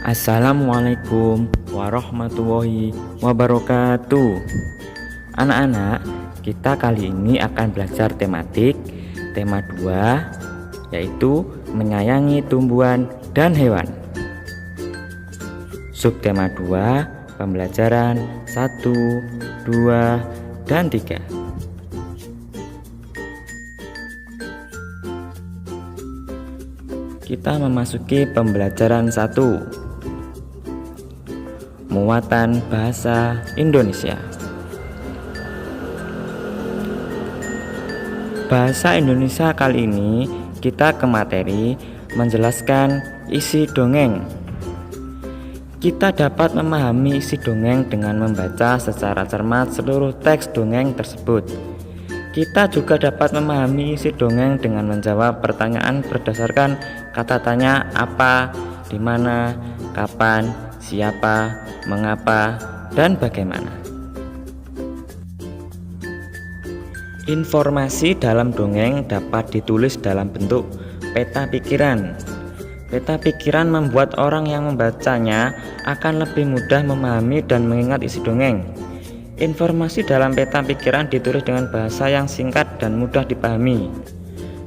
Assalamualaikum warahmatullahi wabarakatuh. Anak-anak, kita kali ini akan belajar tematik tema 2, yaitu menyayangi tumbuhan dan hewan. Subtema 2, pembelajaran 1, 2, dan 3. Kita memasuki pembelajaran 1. Muatan bahasa Indonesia. Bahasa Indonesia kali ini kita ke materi menjelaskan isi dongeng. Kita dapat memahami isi dongeng dengan membaca secara cermat seluruh teks dongeng tersebut. Kita juga dapat memahami isi dongeng dengan menjawab pertanyaan berdasarkan kata tanya apa, di mana, kapan, siapa, mengapa, dan bagaimana. Informasi dalam dongeng dapat ditulis dalam bentuk peta pikiran. Peta pikiran membuat orang yang membacanya akan lebih mudah memahami dan mengingat isi dongeng. Informasi dalam peta pikiran ditulis dengan bahasa yang singkat dan mudah dipahami.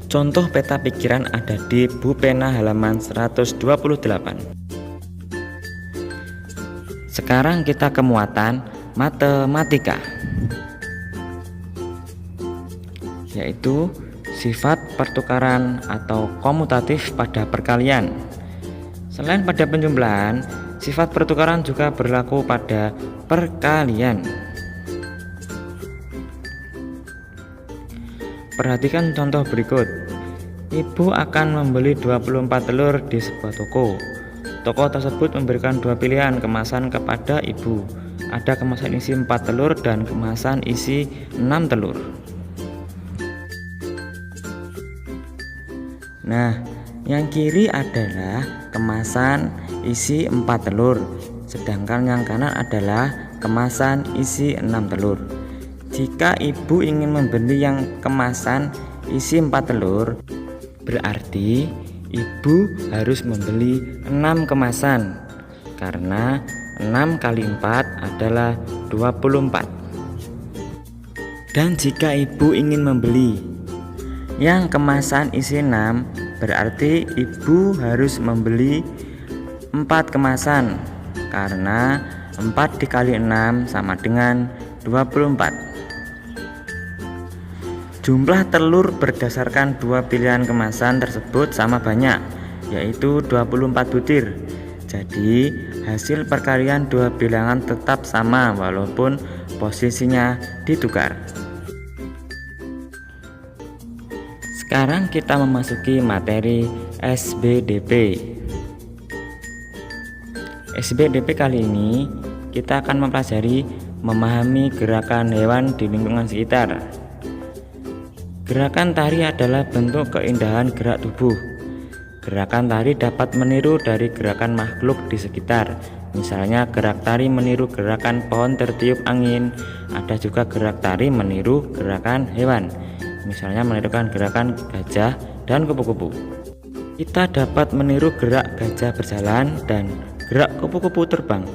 Contoh peta pikiran ada di buku pena halaman 128. Sekarang kita ke muatan matematika, yaitu sifat pertukaran atau komutatif pada perkalian. Selain pada penjumlahan, sifat pertukaran juga berlaku pada perkalian. Perhatikan contoh berikut. Ibu akan membeli 24 telur di sebuah toko. Toko tersebut memberikan dua pilihan kemasan kepada ibu. Ada kemasan isi 4 telur dan kemasan isi 6 telur. Nah, yang kiri adalah kemasan isi 4 telur, sedangkan yang kanan adalah kemasan isi 6 telur. Jika ibu ingin membeli yang kemasan isi 4 telur, berarti ibu harus membeli 6 kemasan, karena 6 kali 4 adalah 24. Dan jika ibu ingin membeli yang kemasan isi 6, berarti ibu harus membeli 4 kemasan, karena 4 dikali 6 sama dengan 24. Jumlah telur berdasarkan dua pilihan kemasan tersebut sama banyak, yaitu 24 butir. Jadi hasil perkalian dua bilangan tetap sama walaupun posisinya ditukar. Sekarang kita memasuki materi SBDP. SBDP kali ini kita akan mempelajari memahami gerakan hewan di lingkungan sekitar. Gerakan tari adalah bentuk keindahan gerak tubuh. Gerakan tari dapat meniru dari gerakan makhluk di sekitar. Misalnya gerak tari meniru gerakan pohon tertiup angin. Ada juga gerak tari meniru gerakan hewan. Misalnya menirukan gerakan gajah dan kupu-kupu. Kita dapat meniru gerak gajah berjalan dan gerak kupu-kupu terbang.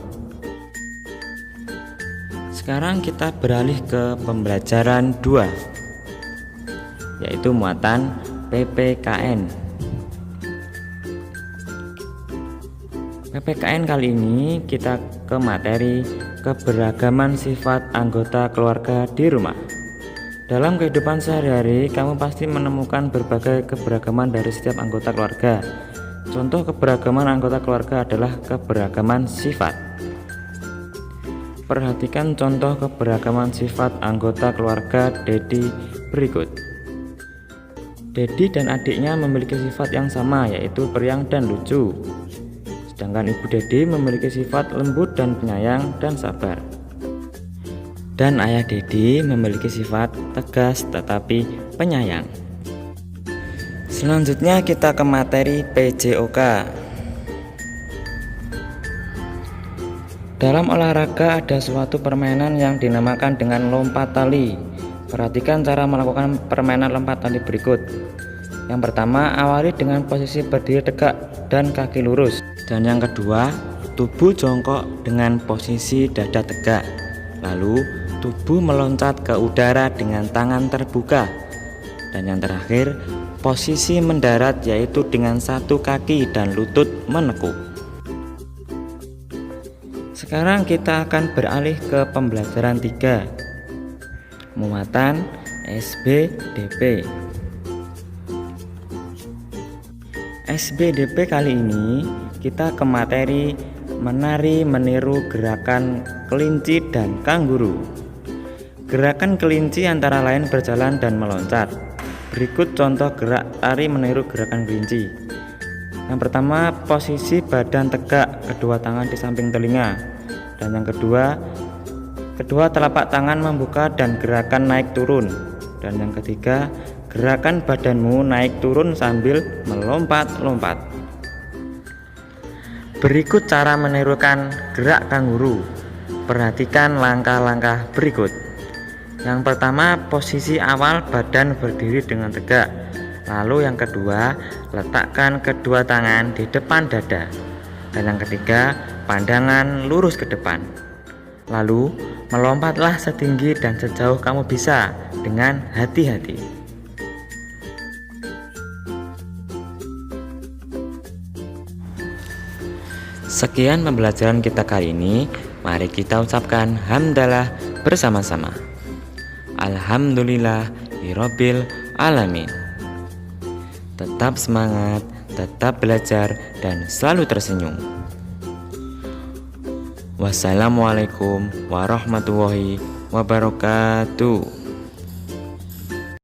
Sekarang kita beralih ke pembelajaran 2, yaitu muatan PPKN. PPKN kali ini kita ke materi keberagaman sifat anggota keluarga di rumah. Dalam kehidupan sehari-hari, kamu pasti menemukan berbagai keberagaman dari setiap anggota keluarga. Contoh keberagaman anggota keluarga adalah keberagaman sifat. Perhatikan contoh keberagaman sifat anggota keluarga Dedi berikut. Dedi dan adiknya memiliki sifat yang sama, yaitu periang dan lucu. Sedangkan ibu Dedi memiliki sifat lembut dan penyayang dan sabar. Dan ayah Dedi memiliki sifat tegas tetapi penyayang. Selanjutnya kita ke materi PJOK. Dalam olahraga ada suatu permainan yang dinamakan dengan lompat tali. Perhatikan cara melakukan permainan lompat tali berikut. Yang pertama, awali dengan posisi berdiri tegak dan kaki lurus. Dan yang kedua, tubuh jongkok dengan posisi dada tegak. Lalu, tubuh meloncat ke udara dengan tangan terbuka. Dan yang terakhir, posisi mendarat yaitu dengan satu kaki dan lutut menekuk. Sekarang kita akan beralih ke pembelajaran 3. Muatan SBDP. SBDP kali ini kita ke materi menari meniru gerakan kelinci dan kanguru. Gerakan kelinci antara lain berjalan dan meloncat. Berikut contoh gerak tari meniru gerakan kelinci. Yang pertama, posisi badan tegak, kedua tangan di samping telinga. Dan yang kedua telapak tangan membuka dan gerakan naik turun. Dan yang ketiga, gerakan badanmu naik turun sambil melompat-lompat. Berikut cara menirukan gerak kanguru. Perhatikan langkah-langkah berikut. Yang pertama, posisi awal badan berdiri dengan tegak. Lalu yang kedua, letakkan kedua tangan di depan dada. Dan yang ketiga, pandangan lurus ke depan. Lalu, melompatlah setinggi dan sejauh kamu bisa dengan hati-hati. Sekian pembelajaran kita kali ini. Mari kita ucapkan hamdalah bersama-sama. Alhamdulillahirabbil alamin. Tetap semangat, tetap belajar, dan selalu tersenyum. Wassalamualaikum warahmatullahi wabarakatuh.